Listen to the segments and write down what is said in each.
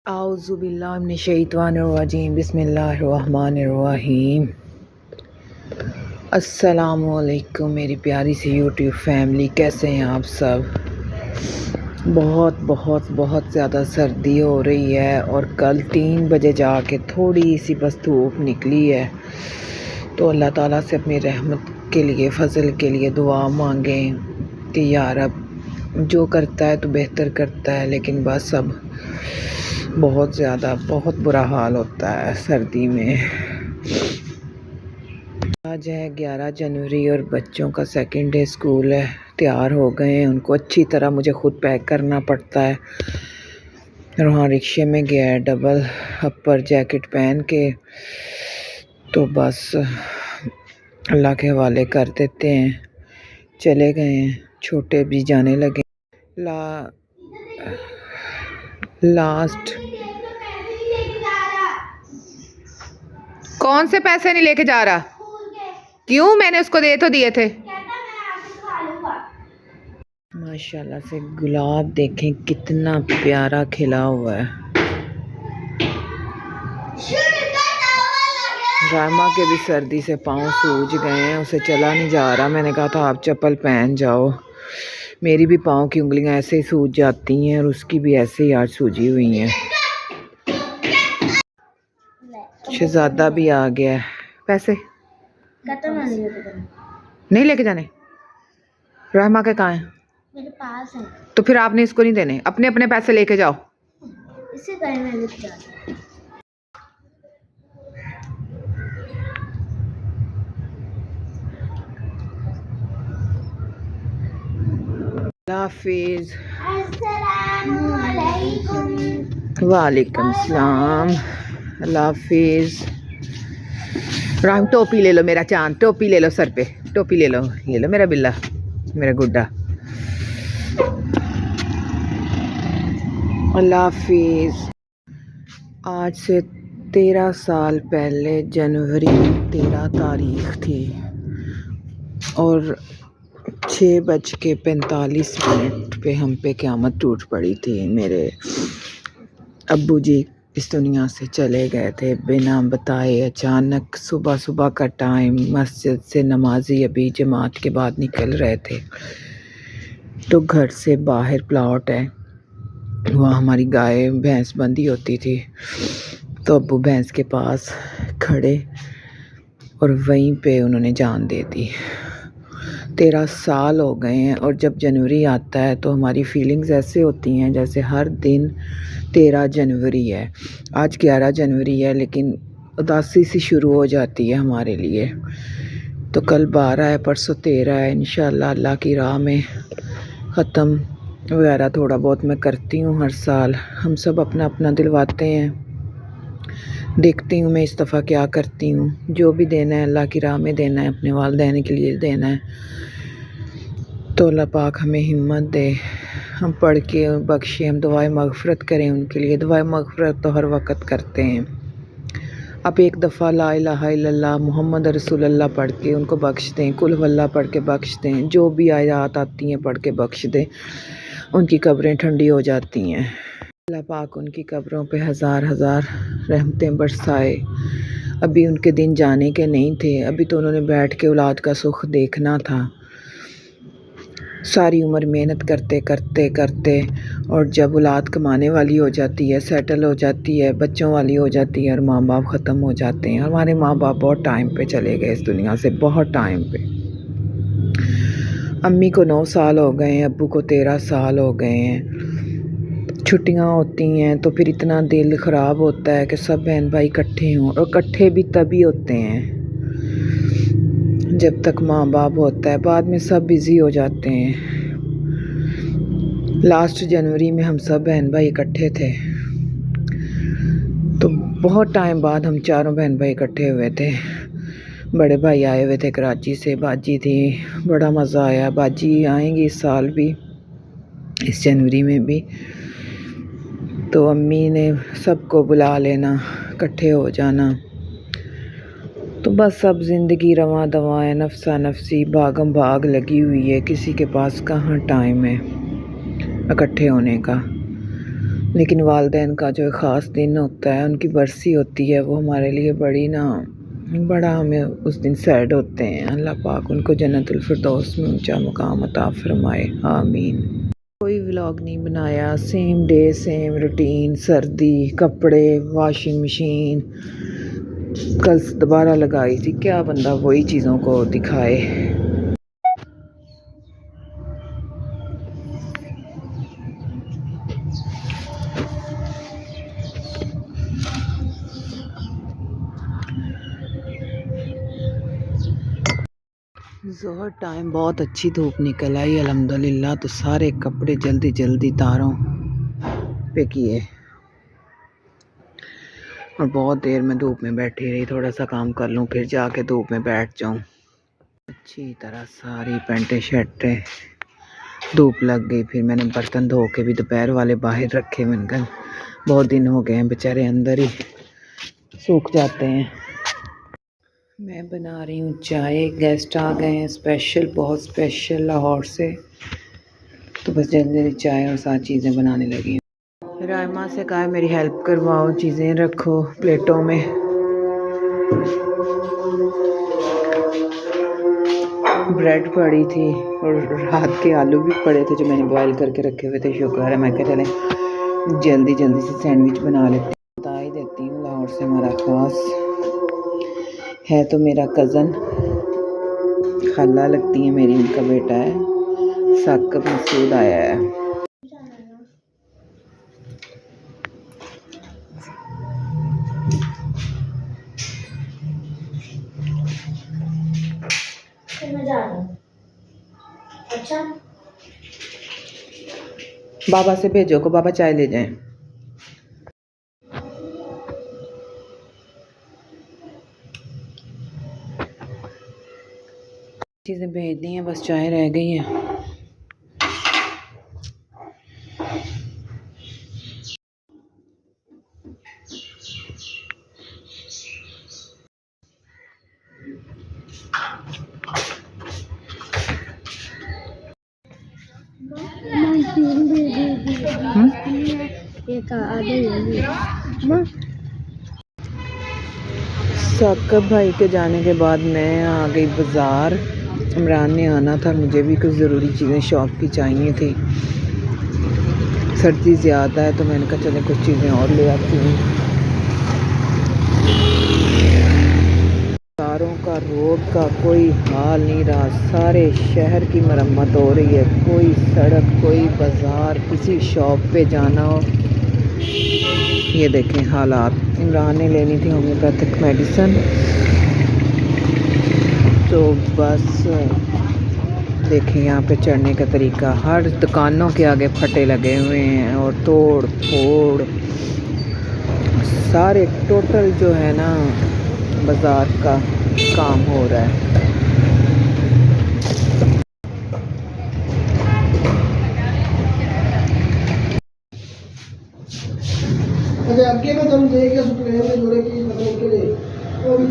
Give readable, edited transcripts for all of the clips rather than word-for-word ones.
आउज़ुबिल्लाहि मिनश्शैतानिर्रजीम बिस्मिल्लाहिर्रहमानिर्रहीम। अस्सलामुअलैकुम मेरी प्यारी सी यूट्यूब फैमिली, कैसे हैं आप सब। बहुत बहुत बहुत ज़्यादा सर्दी हो रही है और कल 3 बजे जाके थोड़ी सी बस धूप निकली है। तो अल्लाह ताला से अपनी रहमत के लिए, फ़ज़ल के लिए दुआ मांगें कि यार अब जो करता है तो बेहतर करता है, लेकिन बस अब बहुत ज़्यादा बहुत बुरा हाल होता है सर्दी में। आज है 11 जनवरी और बच्चों का सेकंड डे स्कूल है। तैयार हो गए हैं, उनको अच्छी तरह मुझे ख़ुद पैक करना पड़ता है। और वहाँ रिक्शे में गया है डबल अपर जैकेट पहन के, तो बस अल्लाह के हवाले कर देते हैं। चले गए हैं, छोटे भी जाने लगे। लास्ट कौन से पैसे नहीं लेके जा रहा? क्यों? मैंने उसको दे तो दिए थे। माशाल्लाह से गुलाब देखें कितना प्यारा खिला हुआ है। रामा के भी सर्दी से पाँव सूज गए हैं, उसे चला नहीं जा रहा। मैंने कहा था आप चप्पल पहन जाओ। मेरी भी पाँव की उंगलियां ऐसे ही सूज जाती हैं और उसकी भी ऐसे ही आज सूजी हुई हैं। शहजादा भी आ गया है। पैसे नहीं लेके जाने? रहमा के कहाँ हैं? मेरे पास है। तो फिर आपने इसको नहीं देने, अपने अपने पैसे लेके जाओ। इसी तरह मैं लेके जाता हूँ। हाफिज। अस्सलामुअलैकुम। वालेकुम सलाम। अल्लाह हाफिज। राम टोपी ले लो मेरा चांद, टोपी ले लो सर पे, टोपी ले लो मेरा बिल्ला, मेरा गुड्डा। अल्लाह हाफिज। आज से 13 साल पहले जनवरी 13 तारीख थी और 6:45 पे हम पे क़यामत टूट पड़ी थी। मेरे अब्बू जी इस दुनिया से चले गए थे बिना बताए अचानक। सुबह सुबह का टाइम, मस्जिद से नमाजी अभी जमात के बाद निकल रहे थे, तो घर से बाहर प्लॉट है, वहाँ हमारी गाय भैंस बंधी होती थी। तो अब्बू भैंस के पास खड़े और वहीं पे उन्होंने जान दे दी। 13 साल हो गए हैं और जब जनवरी आता है तो हमारी फीलिंग्स ऐसे होती हैं जैसे हर दिन 13 जनवरी है। आज 11 जनवरी है, लेकिन उदासी सी शुरू हो जाती है हमारे लिए। तो कल 12 है, परसों 13 है। इंशाल्लाह अल्लाह की राह में ख़त्म वगैरह थोड़ा बहुत मैं करती हूँ हर साल। हम सब अपना अपना दिलवाते हैं, देखती हूँ मैं इस दफ़ा क्या करती हूँ। जो भी देना है अल्लाह की राह में देना है, अपने वालिदैन के लिए देना है। तो अल्लाह पाक हमें हिम्मत दे, हम पढ़ के बख्शे, हम दुआए मग़फ़िरत करें उनके लिए। दुआए मग़फ़िरत तो हर वक्त करते हैं। आप एक दफ़ा ला इलाहा इल्लल्लाह मुहम्मद रसूलुल्लाह पढ़ के उनको बख्श दें, कुल वल्लाह पढ़ के बख्श दें, जो भी आयत आती हैं पढ़ के बख्श दें, उनकी कब्रें ठंडी हो जाती हैं। अल्लाह पाक उनकी कब्रों पे हज़ार हज़ार रहमतें बरसाए। अभी उनके दिन जाने के नहीं थे, अभी तो उन्होंने बैठ के औलाद का सुख देखना था। सारी उम्र मेहनत करते करते करते और जब औलाद कमाने वाली हो जाती है, सेटल हो जाती है, बच्चों वाली हो जाती है और माँ बाप ख़त्म हो जाते हैं। हमारे माँ बाप बहुत टाइम पे चले गए इस दुनिया से, बहुत टाइम पे। अम्मी को 9 साल हो गए हैं, अब्बू को 13 साल हो गए हैं। छुट्टियाँ होती हैं तो फिर इतना दिल ख़राब होता है कि सब बहन भाई इकट्ठे हों, और इकट्ठे भी तभी होते हैं जब तक माँ बाप होता है, बाद में सब बिज़ी हो जाते हैं। लास्ट जनवरी में हम सब बहन भाई इकट्ठे थे, तो बहुत टाइम बाद हम चारों बहन भाई इकट्ठे हुए थे। बड़े भाई आए हुए थे कराची से, बाजी थी, बड़ा मज़ा आया। बाजी आएंगी इस साल भी, इस जनवरी में भी। तो अम्मी ने सबको बुला लेना, इकट्ठे हो जाना। तो बस अब ज़िंदगी रवां दवां है, नफ्सा नफसी भागम भाग लगी हुई है, किसी के पास कहाँ टाइम है इकट्ठे होने का। लेकिन वालिदैन का जो ख़ास दिन होता है, उनकी बरसी होती है, वो हमारे लिए बड़ा हमें उस दिन सैड होते हैं। अल्लाह पाक उनको जन्नतुल फिरदौस में ऊंचा मुकाम अता फरमाए, आमीन। कोई व्लॉग नहीं बनाया, सेम डे सेम रूटीन, सर्दी, कपड़े, वॉशिंग मशीन कल दोबारा लगाई थी। क्या बंदा वही चीज़ों को दिखाए। ज़ोहर टाइम बहुत अच्छी धूप निकल आई अल्हम्दुलिल्लाह, तो सारे कपड़े जल्दी जल्दी तारों पे किए और बहुत देर में धूप में बैठी रही। थोड़ा सा काम कर लूँ फिर जाके धूप में बैठ जाऊँ। अच्छी तरह सारी पेंटें शर्टें धूप लग गई। फिर मैंने बर्तन धो के भी दोपहर वाले बाहर रखे। मैंने कहा बहुत दिन हो गए हैं, बेचारे अंदर ही सूख जाते हैं। मैं बना रही हूँ चाय। गेस्ट आ गए हैं स्पेशल, बहुत स्पेशल लाहौर से, तो बस जल्दी जल्दी चाय और साथ चीज़ें बनाने लगी हूँ। रायमा से कहा मेरी हेल्प करवाओ, चीज़ें रखो प्लेटों में। ब्रेड पड़ी थी और रात के आलू भी पड़े थे जो मैंने बॉईल करके रखे हुए थे। शुक्र है, मैं कहा चले जल्दी जल्दी से सैंडविच बना लेती हूँ। बता ही देती हूँ, लाहौर से हमारा ख़ास है तो मेरा कज़न, खाला लगती है मेरी, उनका बेटा है साकिब मसूद आया है। मैं जा रही हूँ। अच्छा बाबा से भेजो को बाबा चाय ले जाएं। चीज़ें भेज दी हैं, बस चाय रह गई है। साकिब भाई के जाने के बाद मैं आ गई बाज़ार। इमरान ने आना था, मुझे भी कुछ ज़रूरी चीज़ें शॉप की चाहिए थी। सर्दी ज़्यादा है तो मैंने कहा चले कुछ चीज़ें और ले आती हूँ। कारों का, रोड का कोई हाल नहीं रहा। सारे शहर की मरम्मत हो रही है। कोई सड़क, कोई बाज़ार, किसी शॉप पे जाना हो, ये देखें हालात। इमरान ने लेनी थी होम्योपैथिक मेडिसिन, तो बस देखें यहाँ पे चढ़ने का तरीका, हर दुकानों के आगे फटे लगे हुए हैं और तोड़ फोड़ सारे टोटल जो है ना बाज़ार का काम हो रहा है। अगे में तुम देख सुप्रीम में जुड़े की मतलब के लिए वो भी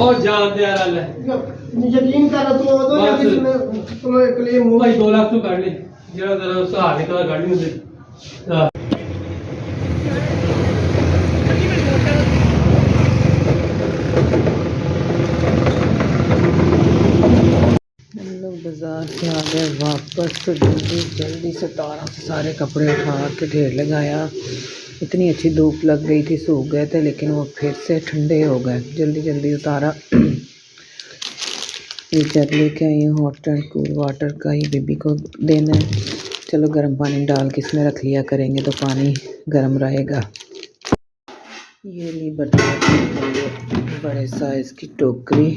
और जान दे यार ले यकीन कर तू वो तो या कि तुम्हें क्लेम हो भाई 2 लाख तो काट ले जरा जरा सहारे निकला गाड़ी में से हम लोग बाज़ार से आ गए वापस, तो जल्दी से तारों से सारे कपड़े उठा के ढेर लगाया। इतनी अच्छी धूप लग गई थी, सूख गए थे, लेकिन वो फिर से ठंडे हो गए। जल्दी जल्दी उतारा। ये जग लेके आई हूँ हॉट एंड कूल वाटर का, ये बेबी को देना है। चलो गर्म पानी डाल के इसमें रख लिया करेंगे तो पानी गर्म रहेगा। ये ली बर्तन के लिए बड़े साइज़ की टोकरी।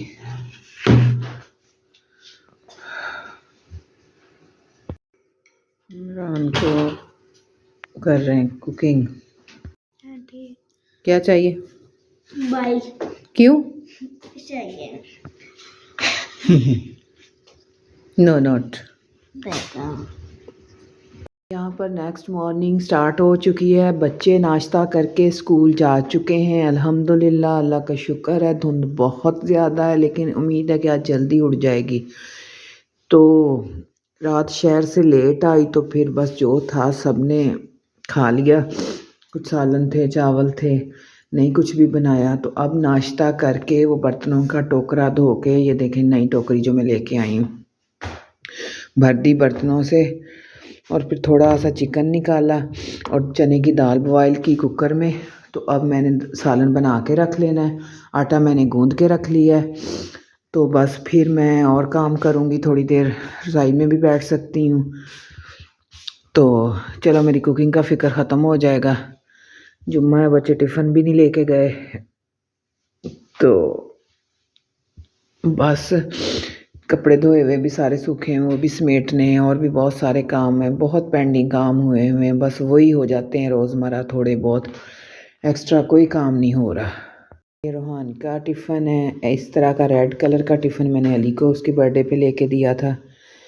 इमरान को कर रहे हैं कुकिंग। क्या चाहिए? बाई क्यों? चाहिए नो नॉट। देखो यहाँ पर नेक्स्ट मॉर्निंग स्टार्ट हो चुकी है। बच्चे नाश्ता करके स्कूल जा चुके हैं अल्हम्दुलिल्लाह, अल्लाह का शुक्र है। धुंध बहुत ज़्यादा है लेकिन उम्मीद है कि आज जल्दी उड़ जाएगी। तो रात शहर से लेट आई तो फिर बस जो था सब ने खा लिया, कुछ सालन थे, चावल थे, नहीं कुछ भी बनाया। तो अब नाश्ता करके वो बर्तनों का टोकरा धो के, ये देखें नई टोकरी जो मैं लेके आई हूँ, भर दी बर्तनों से। और फिर थोड़ा सा चिकन निकाला और चने की दाल बॉयल की कुकर में। तो अब मैंने सालन बना के रख लेना है, आटा मैंने गूंद के रख लिया है। तो बस फिर मैं और काम करूँगी, थोड़ी देर रज़ाई में भी बैठ सकती हूँ। तो चलो मेरी कुकिंग का फ़िक्र ख़त्म हो जाएगा। जुम्मा है, बच्चे टिफ़िन भी नहीं लेके गए, तो बस कपड़े धोए हुए भी सारे सूखे हैं, वो भी समेटने हैं, और भी बहुत सारे काम हैं, बहुत पेंडिंग काम हुए हुए हैं। बस वही हो जाते हैं रोज़मर्रा, थोड़े बहुत, एक्स्ट्रा कोई काम नहीं हो रहा। ये रोहान का टिफ़िन है, इस तरह का रेड कलर का टिफ़िन मैंने अली को उसके बर्थडे पे लेके दिया था,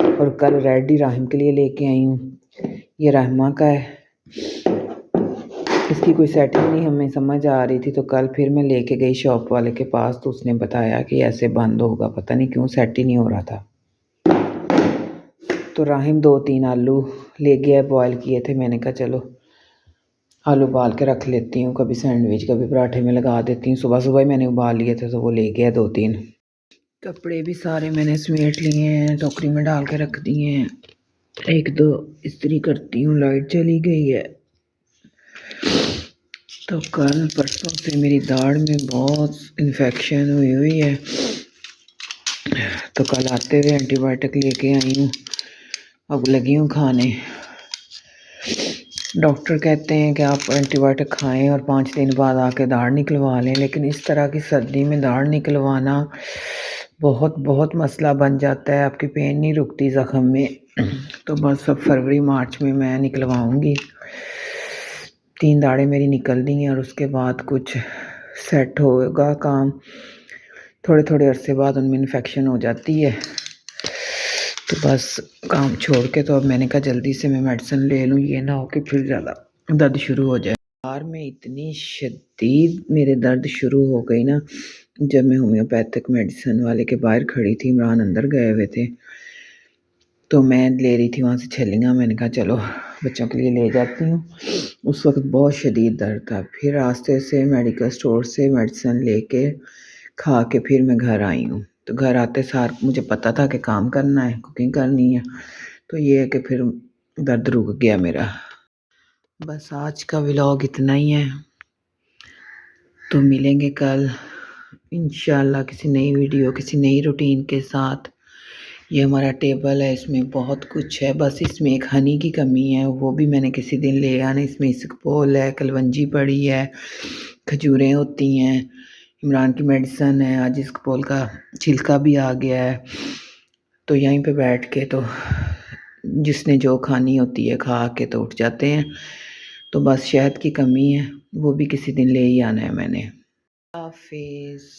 और कल रेड ही राहिम के लिए लेके आई हूँ। ये रहमा का है, इसकी कोई सेटिंग नहीं हमें समझ आ रही थी, तो कल फिर मैं लेके गई शॉप वाले के पास, तो उसने बताया कि ऐसे बंद होगा, पता नहीं क्यों सेट ही नहीं हो रहा था। तो राहिम 2-3 आलू ले गया, बॉयल किए थे, मैंने कहा चलो आलू उबाल के रख लेती हूँ, कभी सैंडविच कभी पराठे में लगा देती हूँ। सुबह सुबह ही मैंने उबाल लिए थे, तो वो ले गया 2-3। कपड़े भी सारे मैंने समेट लिए हैं, टोकरी में डाल के रख दिए हैं। 1-2 इस्त्री करती हूँ, लाइट चली गई है। तो कल परसों से मेरी दाढ़ में बहुत इन्फेक्शन हुई है, तो कल आते हुए एंटीबायोटिक लेके आई हूँ, अब लगी हूँ खाने। डॉक्टर कहते हैं कि आप एंटीबायोटिक खाएं और 5 दिन बाद आके दाढ़ निकलवा लें, लेकिन इस तरह की सर्दी में दाढ़ निकलवाना बहुत बहुत मसला बन जाता है, आपकी पेन नहीं रुकती ज़ख्म में। तो बस अब फरवरी मार्च में मैं निकलवाऊँगी। 3 दाढ़ें मेरी निकल दी हैं, और उसके बाद कुछ सेट होगा काम, थोड़े थोड़े अरसे बाद उनमें इन्फेक्शन हो जाती है। तो बस काम छोड़ के, तो अब मैंने कहा जल्दी से मैं मेडिसिन ले लूँ, ये ना हो कि फिर ज़्यादा दर्द शुरू हो जाए। बार में इतनी शदीद मेरे दर्द शुरू हो गई ना, जब मैं होम्योपैथिक मेडिसिन वाले के बाहर खड़ी थी, इमरान अंदर गए हुए थे, तो मैं ले रही थी वहाँ से छल्लियाँ, मैंने कहा चलो बच्चों के लिए ले जाती हूँ। उस वक्त बहुत शदीद दर्द था, फिर रास्ते से मेडिकल स्टोर से मेडिसिन लेके खा के फिर मैं घर आई हूँ। तो घर आते सार मुझे पता था कि काम करना है, कुकिंग करनी है, तो ये है कि फिर दर्द रुक गया मेरा। बस आज का व्लॉग इतना ही है, तो मिलेंगे कल इंशाल्लाह किसी नई वीडियो, किसी नई रूटीन के साथ। ये हमारा टेबल है, इसमें बहुत कुछ है, बस इसमें एक हनी की कमी है, वो भी मैंने किसी दिन ले आना। इसमें इसबगोल है, कलवंजी पड़ी है, खजूरें होती हैं, इमरान की मेडिसिन है, आज इसबगोल का छिलका भी आ गया है। तो यहीं पे बैठ के तो जिसने जो खानी होती है खा के तो उठ जाते हैं। तो बस शहद की कमी है, वो भी किसी दिन ले ही आना है मैंने। हाफिज़।